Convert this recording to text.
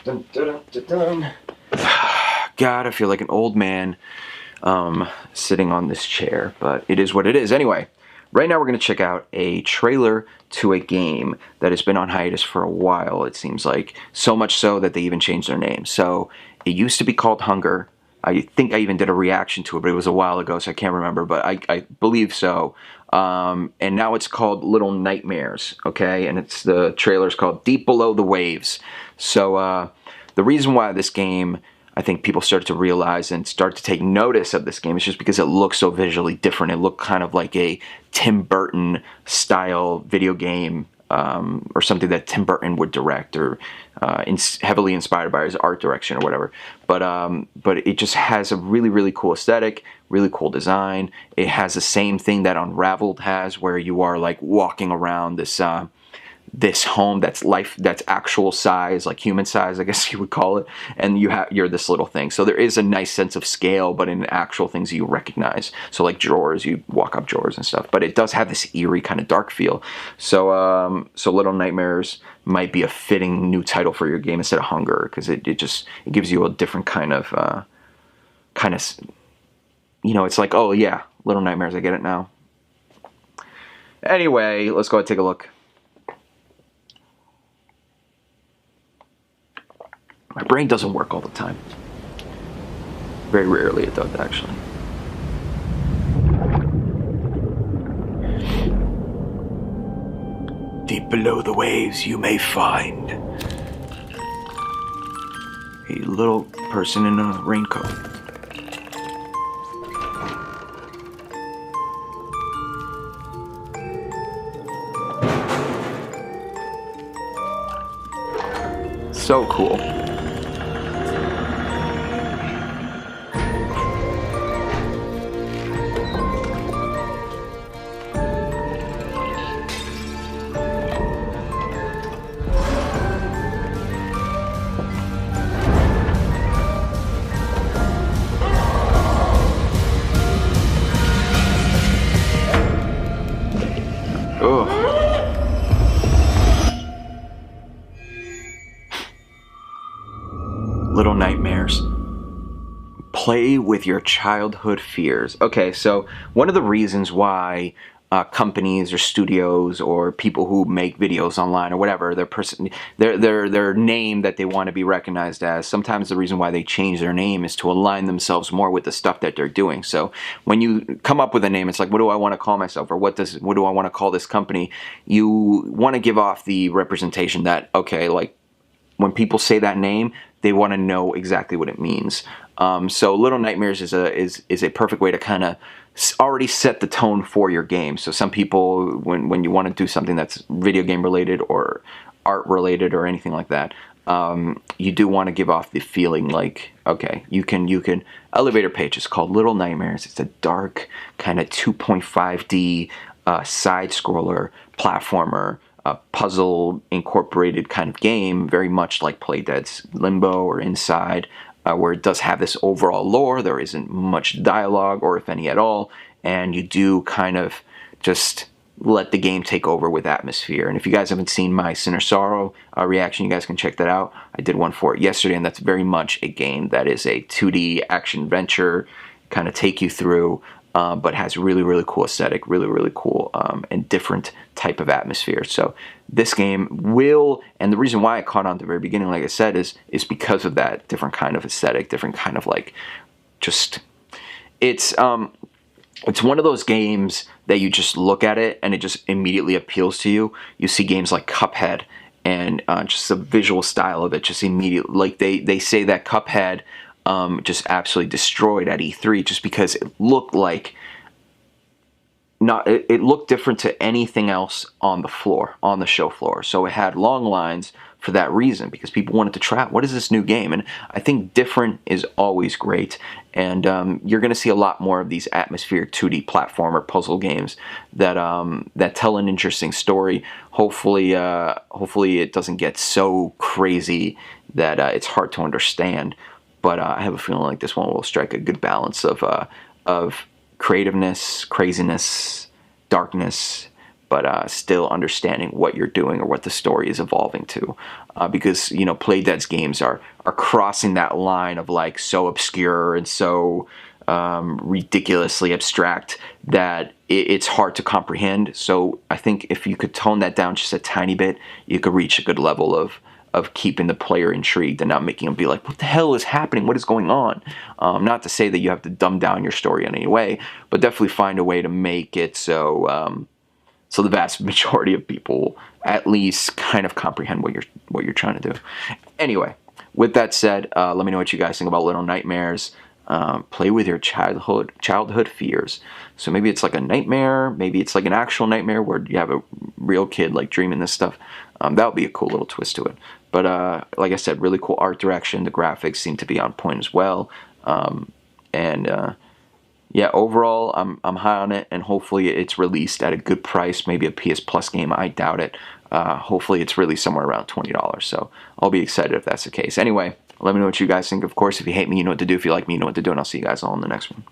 Dun, dun, dun, dun. God, I feel like an old man sitting on this chair, but it is what it is. Anyway, right now we're going to check out a trailer to a game that has been on hiatus for a while, it seems like. So much so that they even changed their name. So it used to be called Hunger. I think I even did a reaction to it, but it was a while ago, so I can't remember, but I believe so. And now it's called Little Nightmares, okay? And the trailer's called Deep Below the Waves. So the reason why this game, I think people started to realize and start to take notice of this game is just because it looks so visually different. It looked kind of like a Tim Burton style video game, or something that Tim Burton would direct, or heavily inspired by his art direction or whatever. But it just has a really, really cool aesthetic, really cool design. It has the same thing that Unraveled has, where you are like walking around this home that's actual size, like human size, I guess you would call it, and you're this little thing. So there is a nice sense of scale, but in actual things you recognize. So like drawers, you walk up drawers and stuff. But it does have this eerie kind of dark feel. So so Little Nightmares might be a fitting new title for your game instead of Hunger, because it gives you a different kind of it's like, oh yeah, Little Nightmares, I get it now. Anyway, let's go ahead and take a look. My brain doesn't work all the time. Very rarely it does, actually. Deep below the waves you may find a little person in a raincoat. So cool. Ugh. Little Nightmares. Play with your childhood fears. Okay, so one of the reasons why companies or studios or people who make videos online or whatever, their name that they want to be recognized as, sometimes the reason why they change their name is to align themselves more with the stuff that they're doing. So when you come up with a name, it's like, what do I want to call myself, or what do I want to call this company? You want to give off the representation that, okay, like when people say that name, they want to know exactly what it means. So Little Nightmares is a perfect way to kind of already set the tone for your game. So some people, when you want to do something that's video game related or art related or anything like that, you do want to give off the feeling like, okay, you can elevator page is called Little Nightmares. It's a dark kind of 2.5D side scroller platformer, puzzle incorporated kind of game, very much like Playdead's Limbo or Inside, where it does have this overall lore. There isn't much dialogue, or if any at all, and you do kind of just let the game take over with atmosphere. And if you guys haven't seen my Sin or Sorrow reaction, you guys can check that out. I did one for it yesterday, and that's very much a game that is a 2D action-adventure, kind of take you through, but has really, really cool aesthetic, really, really cool and different type of atmosphere. So this game will, and the reason why I caught on at the very beginning, like I said, is because of that different kind of aesthetic, different kind of like, just, it's one of those games that you just look at it and it just immediately appeals to you. You see games like Cuphead, and just the visual style of it just immediately, like they say that Cuphead just absolutely destroyed at E3 just because it looked like it looked different to anything else on the floor, on the show floor. So it had long lines for that reason, because people wanted to try, what is this new game? And I think different is always great, and you're going to see a lot more of these atmospheric 2D platformer puzzle games that that tell an interesting story. Hopefully it doesn't get so crazy that it's hard to understand. But I have a feeling like this one will strike a good balance of creativeness, craziness, darkness, but still understanding what you're doing or what the story is evolving to, because Play Dead's games are crossing that line of like so obscure and so ridiculously abstract that it's hard to comprehend. So I think if you could tone that down just a tiny bit, you could reach a good level of keeping the player intrigued and not making them be like, what the hell is happening? What is going on? Not to say that you have to dumb down your story in any way, but definitely find a way to make it so so the vast majority of people at least kind of comprehend what you're trying to do. Anyway, with that said, let me know what you guys think about Little Nightmares. Play with your childhood fears. So maybe it's like a nightmare, maybe it's like an actual nightmare where you have a real kid like dreaming this stuff. That would be a cool little twist to it. But like I said, really cool art direction. The graphics seem to be on point as well. Yeah, overall, I'm high on it, and hopefully it's released at a good price. Maybe a PS Plus game. I doubt it. Hopefully it's really somewhere around $20. So I'll be excited if that's the case. Anyway, let me know what you guys think. Of course, if you hate me, you know what to do. If you like me, you know what to do. And I'll see you guys all in the next one.